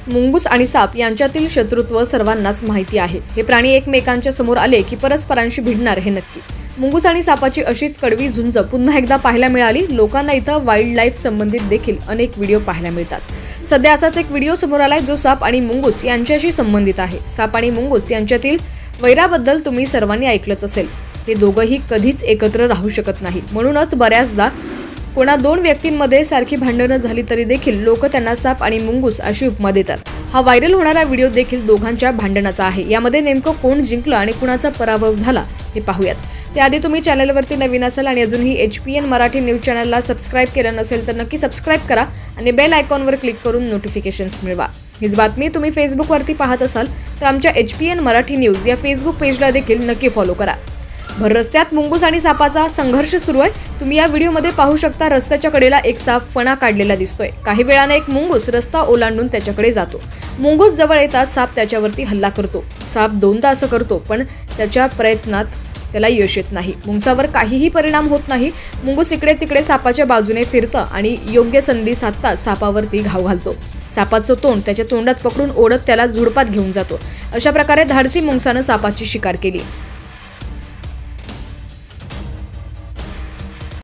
मुंगूस आणि साप यांच्यातील शत्रुत्व सर्वांनाच माहिती आहे। हे प्राणी एकमेकांच्या समोर आले की परस्परांशी भिडणार हे नक्की। मुंगूस आणि सापाची अशीच कडवी झुंज पुन्हा एकदा पाहायला मिळाली। लोकांना इथं वाईल्ड लाईफ संबंधित देखील अनेक व्हिडिओ पाहायला मिळतात। सध्या असाच एक व्हिडिओ समोर आलाय जो साप आणि मुंगूस यांच्याशी संबंधित आहे। साप आणि मुंगूस यांच्यातील वैराबद्दल तुम्ही सर्वांनी ऐकलंच असेल। हे दोघंही कधीच एकत्र राहू शकत नाही। म्हणूनच बऱ्याचदा कोणा दोन व्यक्तींमध्ये सारखी भांडणं झाली तरी देखील लोक त्यांना साप आणि मुंगूस अशी उपमा देतात। हा व्हायरल होणारा व्हिडिओ देखील दोघांच्या भांडणाचा आहे। यामध्ये नेमकं कोण जिंकलं आणि कुणाचा पराभव झाला हे पाहूयात। त्याआधी तुम्ही चॅनलवरती नवीन असाल आणि अजूनही HPN मराठी न्यूज चॅनलला सबस्क्राइब केलं नसेल तर नक्की सबस्क्राइब करा आणि बेल आयकॉनवर क्लिक करून नोटिफिकेशन्स मिळवा। हीच बातमी तुम्ही फेसबुकवरती पाहत असाल तर आमच्या HPN मराठी न्यूज या फेसबुक पेजला देखील नक्की फॉलो करा। भर रस्त्यात मुंगूस आणि सापाचा संघर्ष सुरू आहे। तुम्ही या व्हिडिओमध्ये पाहू शकता रस्त्याच्या कडेला एक साप फणा काढलेला दिसतोय। काही वेळाने एक मुंगूस रस्ता ओलांडून त्याच्याकडे जातो। मुंगूस जवळ येतात साप त्याच्यावरती हल्ला करतो। साप दोनदा असं करतो पण त्याच्या प्रयत्नात त्याला यश येत नाही। मुंगसावर काहीही परिणाम होत नाही। मुंगूस इकडे तिकडे सापाच्या बाजूने फिरतं आणि योग्य संधी साधताच सापावरती घाव घालतो। सापाचं तोंड त्याच्या तोंडात पकडून ओढत त्याला झुडपात घेऊन जातो। अशा प्रकारे धाडसी मुंगसानं सापाची शिकार केली।